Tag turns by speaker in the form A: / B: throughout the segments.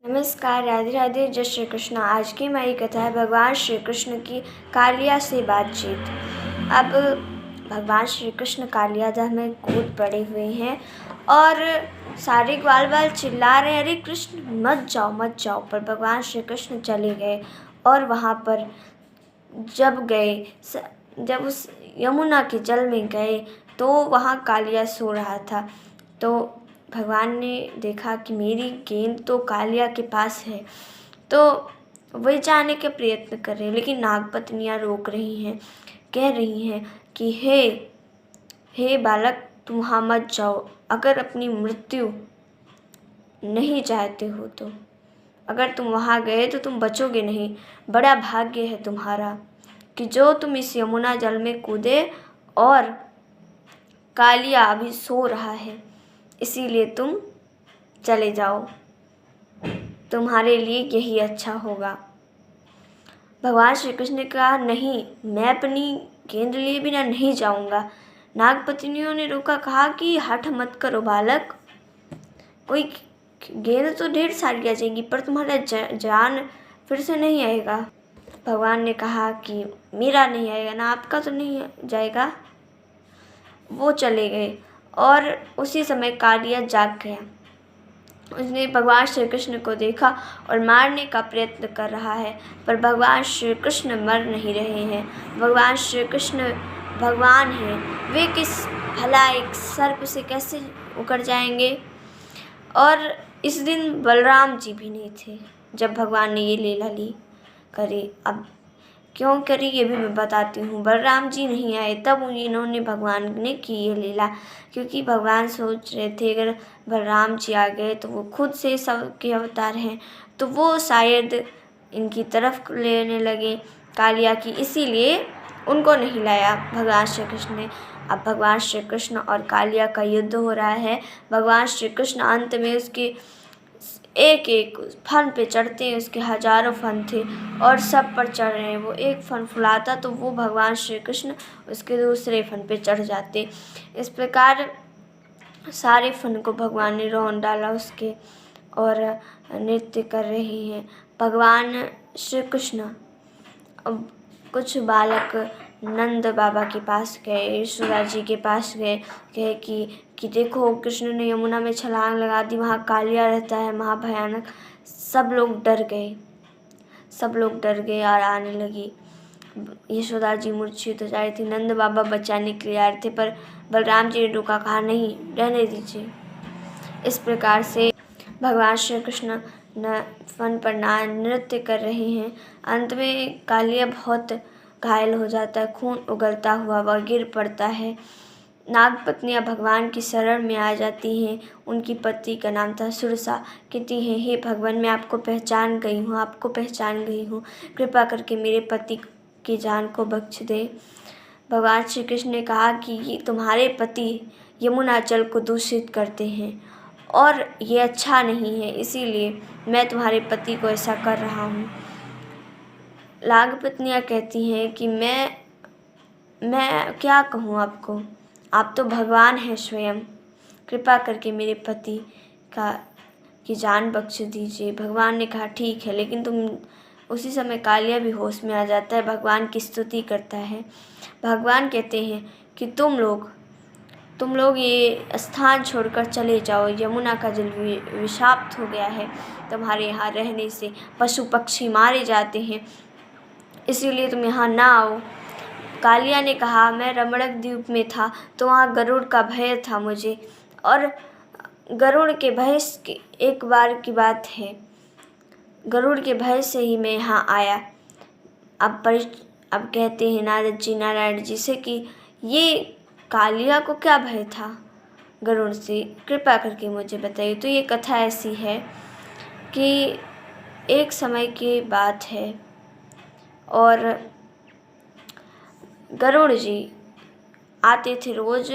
A: नमस्कार, राधे राधे, जय श्री कृष्ण। आज की हमारी कथा है भगवान श्री कृष्ण की कालिया से बातचीत। अब भगवान श्री कृष्ण कालिया धाम में कूद पड़े हुए हैं और सारे ग्वाल बाल चिल्ला रहे हैं, अरे कृष्ण मत जाओ मत जाओ। पर भगवान श्री कृष्ण चले गए और वहाँ पर जब उस यमुना के जल में गए तो वहाँ कालिया सो रहा था। तो भगवान ने देखा कि मेरी गेंद तो कालिया के पास है, तो वही जाने का प्रयत्न कर रहे हैं, लेकिन नागपत्नियाँ रोक रही हैं, कह रही हैं कि हे बालक, तुम वहाँ मत जाओ। अगर अपनी मृत्यु नहीं चाहते हो तो अगर तुम वहाँ गए तो तुम बचोगे नहीं। बड़ा भाग्य है तुम्हारा कि जो तुम इस यमुना जल में कूदे और कालिया अभी सो रहा है, इसीलिए तुम चले जाओ, तुम्हारे लिए यही अच्छा होगा। भगवान श्री कृष्ण ने कहा, नहीं, मैं अपनी गेंद लिए बिना नहीं जाऊंगा। नागपत्नियों ने रोका, कहा कि हठ मत करो बालक, कोई गेंद तो ढेर सारी आ जाएंगी पर तुम्हारा जान फिर से नहीं आएगा। भगवान ने कहा कि मेरा नहीं आएगा ना, आपका तो नहीं जाएगा। वो चले गए और उसी समय कालिया जाग गया। उसने भगवान श्री कृष्ण को देखा और मारने का प्रयत्न कर रहा है, पर भगवान श्री कृष्ण मर नहीं रहे हैं। भगवान श्री कृष्ण भगवान हैं, वे किस भला एक सर्प से कैसे उकड़ जाएंगे। और इस दिन बलराम जी भी नहीं थे जब भगवान ने ये लीला करी। अब क्यों करी ये भी मैं बताती हूँ। बलराम जी नहीं आए तब इन्होंने भगवान ने की ये लीला, क्योंकि भगवान सोच रहे थे अगर बलराम जी आ गए तो वो खुद से सबके अवतार हैं, तो वो शायद इनकी तरफ लेने लगे कालिया की, इसीलिए उनको नहीं लाया भगवान श्री कृष्ण ने। अब भगवान श्री कृष्ण और कालिया का युद्ध हो रहा है। भगवान श्री कृष्ण अंत में उसके एक एक फन पे चढ़ते हैं, उसके हजारों फन थे और सब पर चढ़ रहे हैं। वो एक फन फुलाता तो वो भगवान श्री कृष्ण उसके दूसरे फन पे चढ़ जाते। इस प्रकार सारे फन को भगवान ने रौंद डाला उसके, और नृत्य कर रहे हैं भगवान श्री कृष्ण। अब कुछ बालक नंद बाबा के पास गए, यशोदा जी के पास गए, कहे कि देखो कृष्ण ने यमुना में छलांग लगा दी, वहाँ कालिया रहता है महाभयानक। सब लोग डर गए और आने लगी। यशोदा जी मूर्छित हो जा रही थी, नंद बाबा बचाने के लिए आ रहे थे, पर बलराम जी ने रोका, कहा नहीं, रहने दीजिए। इस प्रकार से भगवान श्री कृष्ण फन पर नृत्य कर रहे हैं। अंत में कालिया बहुत घायल हो जाता है, खून उगलता हुआ वह गिर पड़ता है। नागपत्नियाँ भगवान की शरण में आ जाती हैं। उनकी पति का नाम था सुरसा। कहती हैं, हे भगवान, मैं आपको पहचान गई हूँ, कृपा करके मेरे पति की जान को बख्श दे। भगवान श्री कृष्ण ने कहा कि तुम्हारे पति यमुना जल को दूषित करते हैं और ये अच्छा नहीं है, इसीलिए मैं तुम्हारे पति को ऐसा कर रहा हूँ। नागपत्नियाँ कहती हैं कि मैं क्या कहूँ आपको, आप तो भगवान हैं स्वयं, कृपा करके मेरे पति की जान बख्श दीजिए। भगवान ने कहा ठीक है, लेकिन उसी समय कालिया भी होश में आ जाता है, भगवान की स्तुति करता है। भगवान कहते हैं कि तुम लोग ये स्थान छोड़कर चले जाओ, यमुना का जल विषाक्त हो गया है, तुम्हारे यहाँ रहने से पशु पक्षी मारे जाते हैं, इसीलिए तुम यहाँ ना आओ। कालिया ने कहा, मैं रमणक द्वीप में था तो वहाँ गरुड़ का भय था मुझे, और गरुड़ के भय एक बार की बात है, गरुड़ के भय से ही मैं यहाँ आया। अब कहते हैं नारायण जी से कि ये कालिया को क्या भय था गरुड़ से, कृपा करके मुझे बताइए। तो ये कथा ऐसी है कि एक समय की बात है और गरुड़ जी आते थे रोज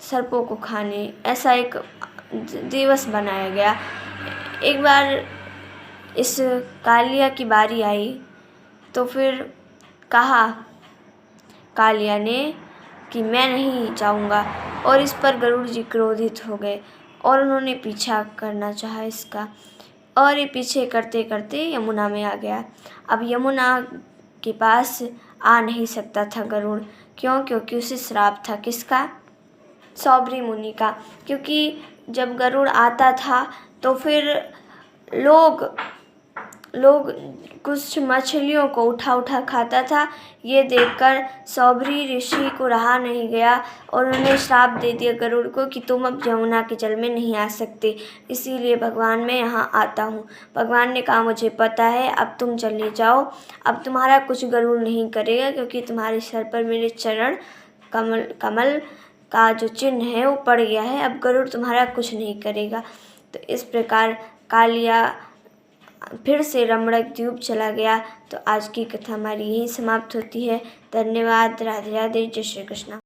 A: सर्पों को खाने, ऐसा एक दिवस बनाया गया। एक बार इस कालिया की बारी आई तो फिर कहा कालिया ने कि मैं नहीं जाऊंगा, और इस पर गरुड़ जी क्रोधित हो गए और उन्होंने पीछा करना चाहा इसका। और ये पीछे करते करते यमुना में आ गया। अब यमुना के पास आ नहीं सकता था गरुड़। क्यों? क्योंकि उसे श्राप था। किसका? सौबरी मुनि का। क्योंकि जब गरुड़ आता था तो फिर लोग कुछ मछलियों को उठा उठा खाता था। ये देखकर सौबरी ऋषि को रहा नहीं गया और उन्होंने श्राप दे दिया गरुड़ को कि तुम अब यमुना के जल में नहीं आ सकते, इसीलिए भगवान मैं यहाँ आता हूँ। भगवान ने कहा मुझे पता है, अब तुम चले जाओ, अब तुम्हारा कुछ गरुड़ नहीं करेगा, क्योंकि तुम्हारे सर पर मेरे चरण कमल का जो चिन्ह है वो पड़ गया है, अब गरुड़ तुम्हारा कुछ नहीं करेगा। तो इस प्रकार कालिया फिर से रमणक द्वीप चला गया। तो आज की कथा हमारी यही समाप्त होती है। धन्यवाद। राधे राधे। जय श्री कृष्ण।